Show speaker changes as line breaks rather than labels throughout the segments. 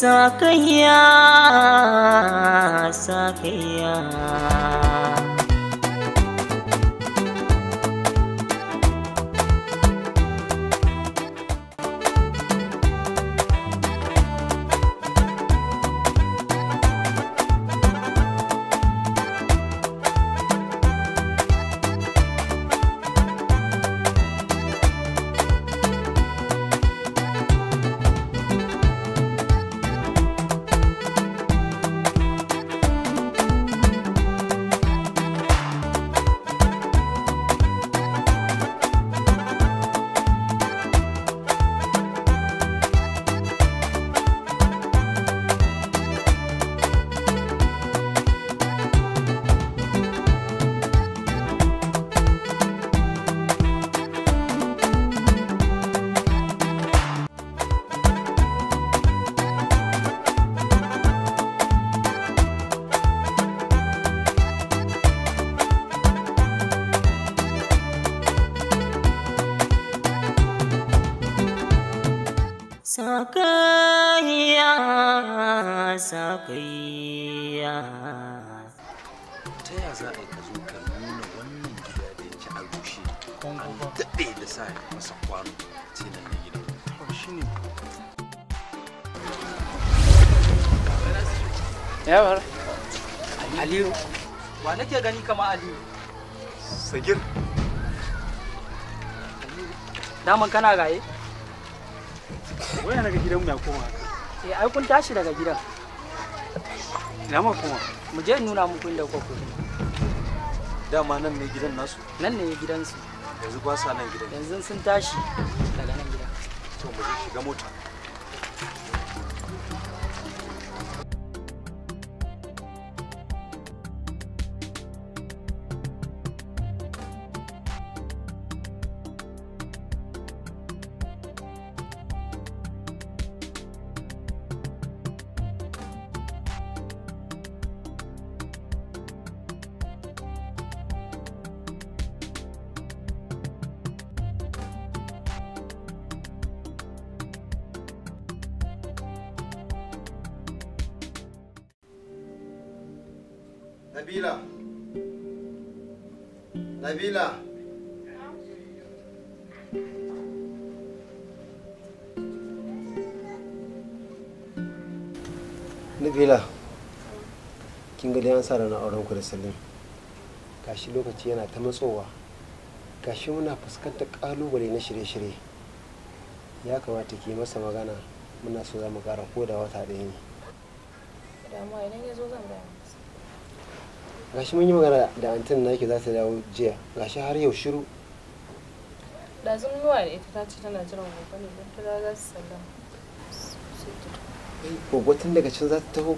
Sakayya, Sakayya. Sakayya, Sakayya.
Ta ya za a yi ka zo ka nuna wannan gida da yake a rushe an daɗe da sa masa kwano ce nan na gida shi ne
yawar Aliyu wa nake gani kama Aliyu
Sagir
daman kana gaye
waya naga gidan mu ya koma
ai kun tashi daga gidan
ina ma koma
mu je nuna muku inda kuka koma
dama nan ne gidan nasu
nan ne gidansu
yanzu ba sa nan gidan
yanzu sun tashi daga nan gidan
to mu je shiga mota
Nabila. Nabila. Nabila. Kin ga dai an sa ranar auren ku da Salim. Gashi lokaci yana ta matsowa. Gashi muna fuskantar kalubale na shirye-shirye. Ya kamata ki masa magana. Muna so za mu ƙara koda wata ɗaya ne.
Damuwa idan ya zo zan gaya masa.
Gashi mun yi magana da antin naki za ta dawo jiya. Gashi har yau shiru.
Da zan zuwa da ita ta ce tana jiran gobe ne don ta za su sallama.
Gobe tun daga can za ta taho.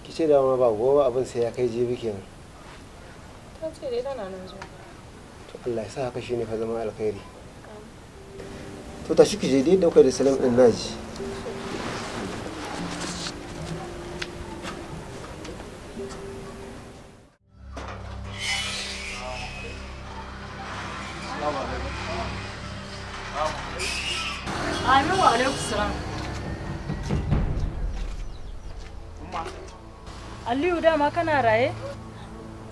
Ki ce da ma ba gobe abin sai ya kai jibi kenan.
Ta ce dai tana nan zuwa.
To Allah ya sa haka shine fa zama alkhairi. To tashi ki je dai dauka da Salim din naji.
Amin wa alaikum salam.
umma
Aliyu dama kana raye?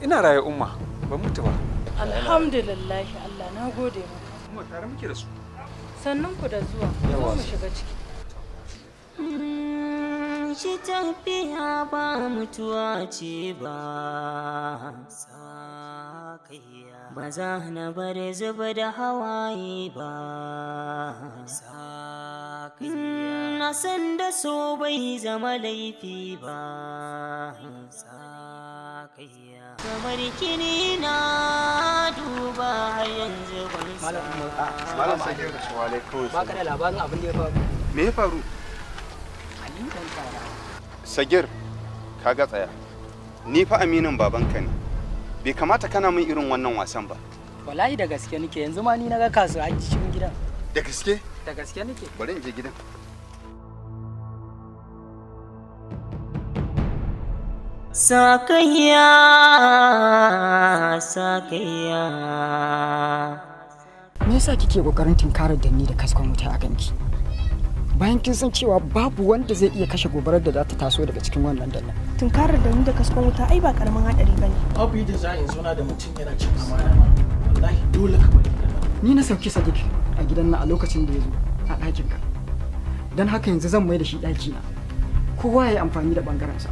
ina raye umma ban mutu ba
Alhamdulillah Allah na gode maka.
umma tare muke da su
Sannun ku da zuwa. Zo mu shiga ciki.
Shi tafiya ba mutuwa ce ba. Sakayya. Ba za na bar zuba da hawaye ba. Sakayya. Na san da so bai zama laifi ba. Sakayya. Kamar kini na duba har yanzu ban
malam Sagir wa alaikum
ba ka da labarin abin da ya faru
me ya faru
Aliyu dan tsara
Sagir, kaga tsaya. Ni fa aminin babanka ne. Bai kamata kana min irin wannan wasan ba.
wallahi da gaske nake yanzu ma ni naga kasu a cikin gidan
Da gaske?
da gaske nake
Bari in je gidan.
Sakayya, Sakayya.
Me yasa kike kokarin tinkarar da ni da kaskon wuta a ganki? bayan kin san cewa babu wanda zai iya kashe gobarar da za ta taso daga cikin wannan dannan.
Tunkarar da ni da kaskon wuta ai ba karamin hadari bane.
Babu yadda za a yi zauna da mutum yana cin amana ma. Wallahi dole ka bari.
Ni na sauki Sadiq a gidan nan a lokacin da ya zo a ɗakin ka. Dan haka yanzu zan mai da shi ɗaki na. Kowa ya yi amfani da bangaren sa.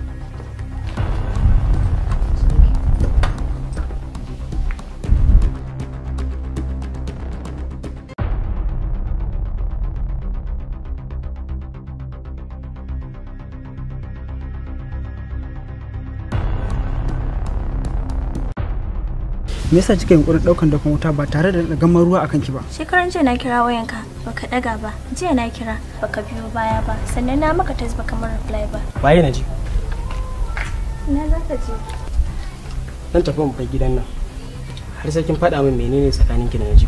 Me yasa kika yunkurin daukan dakon wuta ba tare da gamar ruwa akan ki ba?
Shekaran jiya na kira wayanka baka daga ba. Jiya na kira baka biyo baya ba. Sannan na maka tas baka mar reply ba.
Waye na ji?
Ina za ka je?
Dan tafi mu kai gidan nan. Har sai kin faɗa min menene tsakaninki da Najib.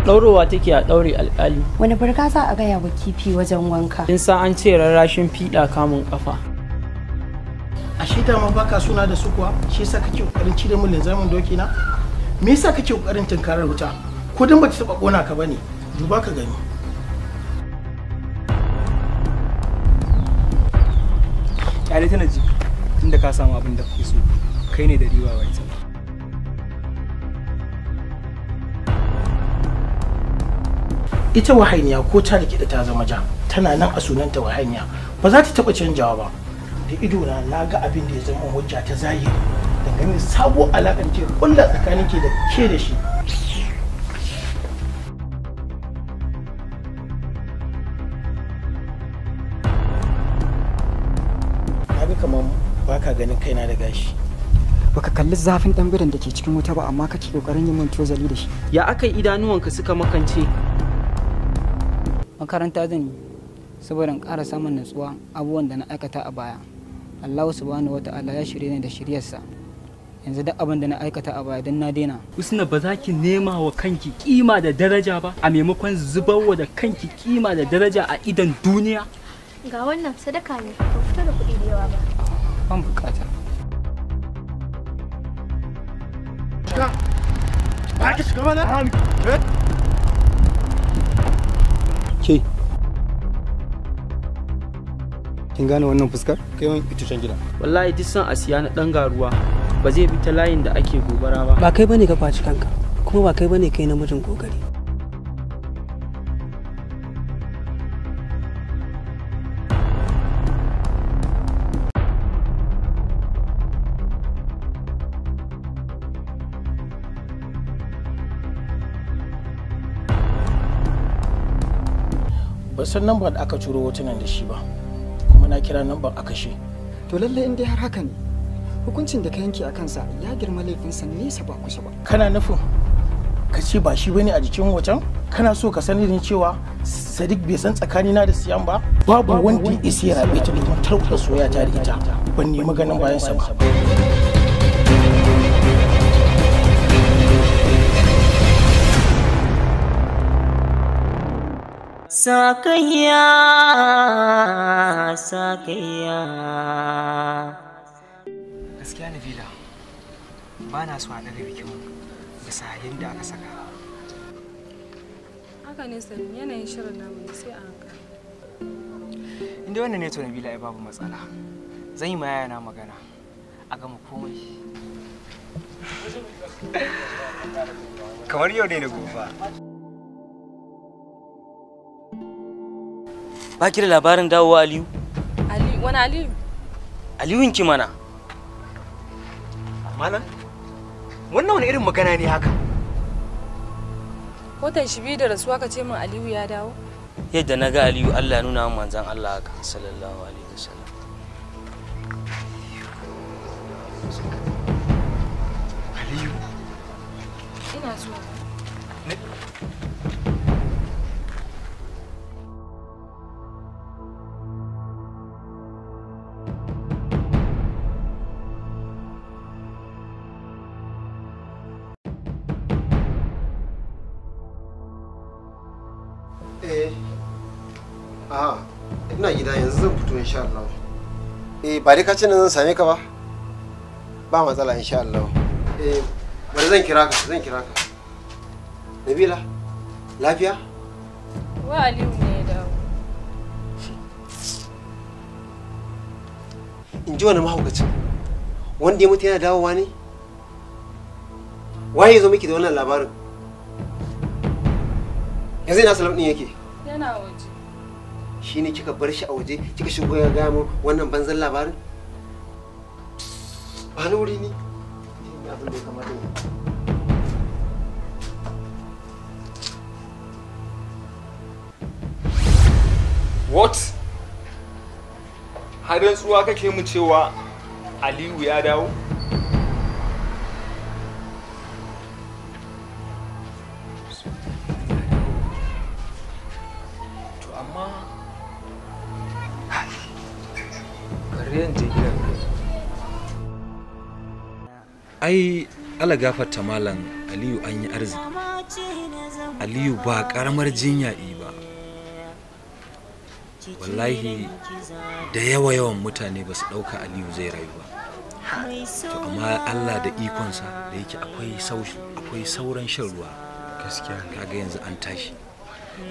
Ɗaurowa take a ɗaure alƙali.
Wani barka za a gaya wa kifi wajen wanka?
In sa an ce rarrashin fiɗa kamun ƙafa.
A shi ma baka suna da su kuwa? Shi yasa kake kokarin cire min linzamin doki na? Me yasa kake kokarin tunkarar wuta? Ko dan bata taba kona ka bane? Duba ka gani.
Kyale tana ji tunda ka samu abin da kake so. Kai ne da riba wa ita.
Ita wahainiya ko ta rike da ta zama ja tana nan a sunanta wahainiya ba za ta taba canjawa ba. Da ido na ga abin da ya zama hujja ta zahiri dangane sabo alaƙar ke kulla tsakanin ke da ke da shi. Na ga kamar baka ganin kaina da gashi.
Baka kalli zafin dan biran da ke cikin wuta ba amma kake kokarin yin min tozali da shi.
Ya aka idanuwanka suka makance?
Makaranta zan yi saboda in ƙara samun natsuwa abubuwan da na aikata a baya. Allah subhanahu wata'ala ya shirye ni da shiryarsa. Yanzu duk abin da na aikata a baya don na daina.
Usna ba za ki nema wa kanki kima da daraja ba a maimakon zubarwa da kanki kima da daraja a idan duniya?
Ga wannan sadaka ne, ba fito da kuɗi da yawa ba.
Ban bukata.
Shiga. Ba ka shiga mana?
Ke. Kin gane wannan fuskar? Kai wani ita can gida.
Wallahi duk san asiya na dan garuwa ba zai bi ta layin da ake gobara ba.
Ba kai bane ka kwaci kanka, kuma ba kai bane kai namijin kokari.
Ba san lambar da aka ciro hotunan da shi ba, kuma na kira lambar a kashe.
To lalle in dai har haka ne, hukuncin da ka yanke a kansa ya girma laifinsa nesa ba kusa ba.
Kana nufin ka ce ba shi bane a jikin hoton? Kana so ka sani ni cewa Sadiq bai san tsakanina da Siyan ba? Babu wanda ya isa ya rabe ta domin tarwata soyayya ta da ita. Ban nemi ganin bayansa ba.
Sakayya, Sakayya.
Gaskiya Nabila, ba na so a ɗaga bikin bisa yadda aka saka.
Haka ne Salim, yanayin shirin namu ne sai a hankali.
Inda wannan ne to Nabila ai babu matsala. Zan yi ma yayana magana a gama komai. Kamar yau ne na gobe.
Ba ki da labarin dawowa Aliyu?
Aliyu, wani Aliyu?
Aliyun ki mana.
Malam, wannan wani irin magana ne haka?
Watan shi biyu da rasuwa ka ce min Aliyu ya dawo?
Yadda na ga Aliyu Allah ya nuna min manzon Allah haka sallallahu alaihi wasallam.
Aliyu?
Ina zuwa.
Ina gida yanzu zan fito insha Allah. ba dai ka ce zan same ka ba? Ba matsala insha Allah. Bari zan kira ka. Nabila, lafiya?
Wa Aliyu ne ya dawo.
In ji wani mahaukacin wanda ya mutu yana dawowa ne? Waye ya zo miki da wannan labarin? Yanzu ina Salam din yake?
Yana waje.
Shi ne kika bar shi a waje kika shigo ya gaya min wannan banzan labarin? Ba ni wuri ne. Abin da ya kamata ne.
What? Har rantsuwa kake mu cewa Aliyu ya dawo? To amma bari yan je gidan.
Ai ala gafarta malam Aliyu an yi arziki. Aliyu ba karamar jinya ba. Wallahi da yawan mutane ba su ɗauka Aliyu zai rayu ba. To amma Allah da ikonsa da yake akwai sauran shan ruwa. Gaskiya kaga yanzu an tashi.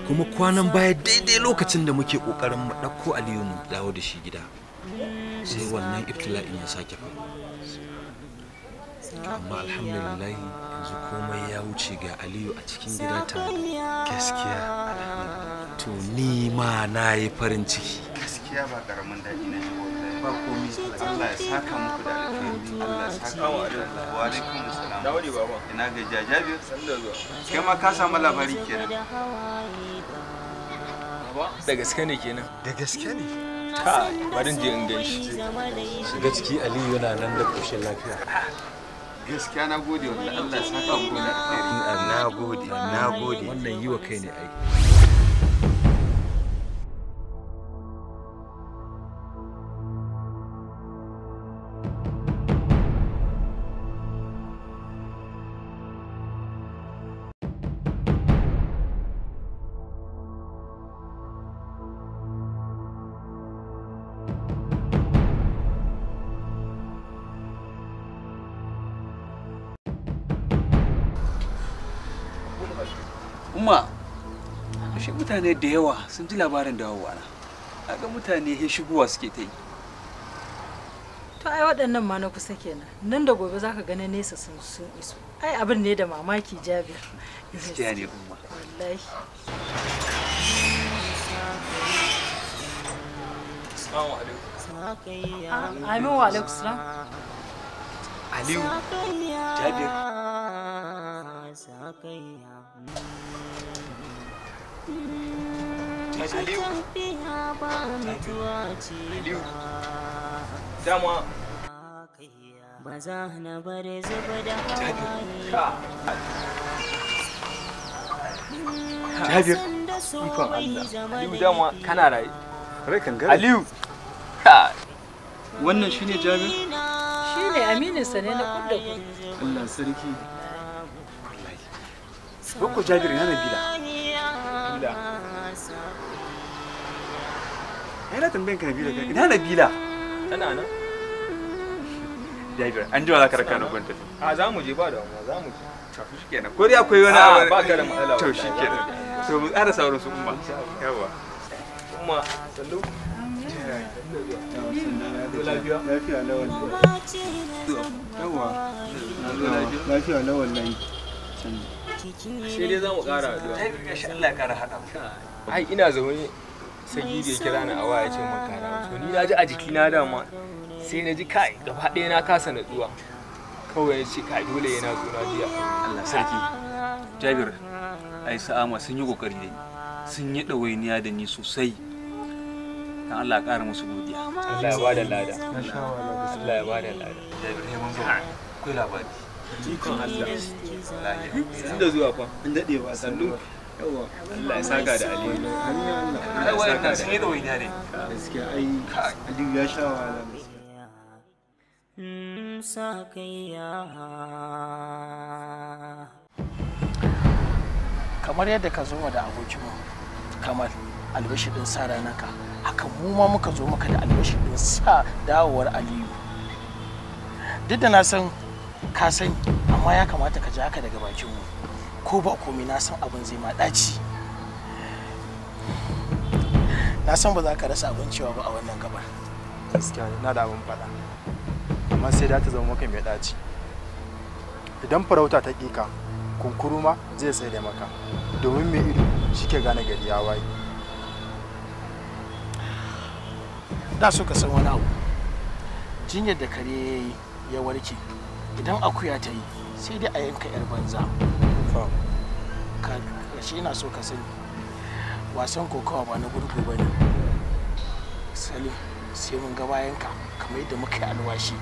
Kuma kwanan baya daidai lokacin da muke kokarin mu ɗauko Aliyu mu dawo da shi gida. Sai wannan ibtila'in ya sake faru. Amma alhamdulillah yanzu komai ya wuce ga Aliyu a cikin gida tare. Gaskiya to ni ma na yi farin ciki.
Gaskiya ba karamin daɗi na ji wallahi. Ba komai. Allah ya saka muku da alheri. Allah ya saka wa wa alaikum assalam.
Dawudi baba.
Ina ga Jajabir.
Sanda zuwa.
Kai ma ka samu labari kenan.
Baba da gaske ne kenan.
Da gaske ne.
Kai bari je in ganshi.
Shiga ciki Aliyu yana nan da koshin lafiya.
Gaskiya na gode wallahi Allah ya saka muku da alheri.
Na gode. Wannan yi wa kai ne aiki.
Umma, shi mutane da yawa sun ji labarin dawowa na. Kaga mutane he shigowa suke ta yi.
To ai waɗannan ma na kusa kenan. Nan da gobe zaka ga na nesa sun iso. Ai abin ne da mamaki Jabir.
Gaskiya ne umma.
Wallahi.
Assalamu alaikum.
Amin wa alaikum salam.
Aliyu, Jabir.
Aliyu. Aliyu. Dama.
Ba za na bar zuba da
Jabir. Ikon Allah. Aliyu dama kana raye.
Rai kan gari.
Aliyu.
Wannan shine Jabir?
Shine amininsa ne na kudda ku.
Allah sarki. Boko Jabir yana bila.
Bila.
Ina tambayan ka Nabila kai. Ina Nabila?
Tana nan.
Jabir, an ji wa zaka raka na gwanta.
A za mu je ba da wannan, za mu je.
To shikenan. Ko dai akwai wani abu.
Ba ka da matsala.
To shikenan. To mu tsara sauran su umma. Yawa.
Umma, sallu.
Lafiya na wallahi. Yawa. Lafiya na wallahi.
Sai dai za mu ƙara addu'a.
Allah ya ƙara haɗa.
Ai ina zaune sai Gidi ya kira ni a waya ya ce mun kara. To ni na ji a jikina dama sai na ji kai gaba ɗaya na kasa natsuwa. Kawai ya ce kai dole yana zo na jiya.
Allah sarki. Jabir, ai sa'ama sun yi kokari da ni. Sun yi ɗawainiya da ni sosai. Dan Allah ya ƙara musu godiya.
Allah ya bada lada. Allah ya bada lada.
Jabir ne mun zo. Akwai labari.
Ikon Allah. Sun da zuwa fa.
An daɗe ba sannu.
Yawa. Allah ya saka da alheri.
Allah ya saka da sun yi ɗawainiya ne.
Gaskiya ai Aliyu ya sha wahala.
Sakayya.
Kamar yadda ka zo da abokinmu Kamal albashidin sa ranaka haka mu ma muka zo maka da albashi din sa dawowar Aliyu. Duk da na san ka sani, amma ya kamata ka ji haka daga bakin mu. Ko ba komai na san abin zai ma daci. Na san ba za ka rasa abin cewa ba a wannan gabar.
Gaskiya na da abin faɗa, amma sai da ta zama maka mai ɗaci. Idan farauta ta ƙika, kunkuru ma zai tsaye da maka, domin mai ido shi ke gane gari ya waye.
Da so ka san wani abu, jinyar da kare ya warke, idan akuya ta yi sai dai a yanka 'yar banza. Shi ina so ka sani, wasan kokawa ba na gurgu ba ne. Salim, sai mun ga bayanka kamar yadda muka yi alwashi.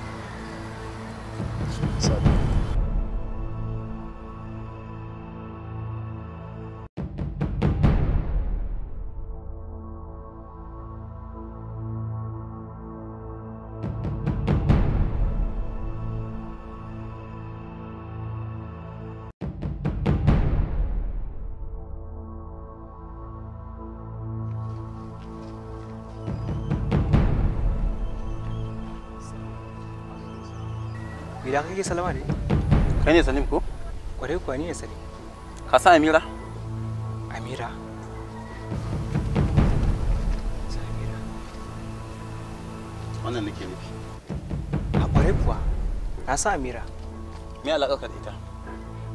Idan kake Salama ne?
Kai ne Salim ko?
Kwarai kuwa ni ne Salim.
Ka san Amira?
Amira?
Wannan nake nufi.
A kwarai kuwa na san Amira.
Me alaƙa ka da ita?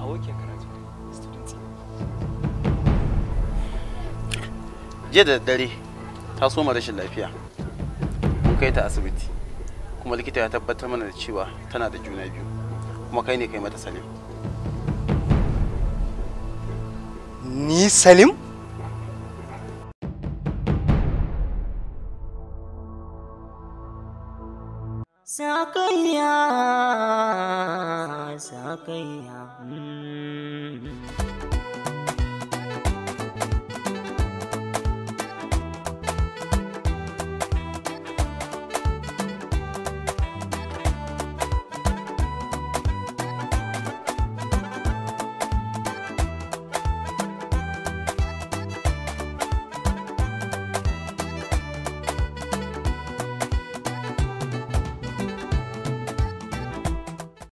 Abokin karatu student.
Jiya da daddare ta soma rashin lafiya. Mun kai ta asibiti. Kuma likita ya tabbatar mana da cewa tana da juna biyu, kuma kai ne kai mata Salim.
Ni Salim?
Sakayya, Sakayya.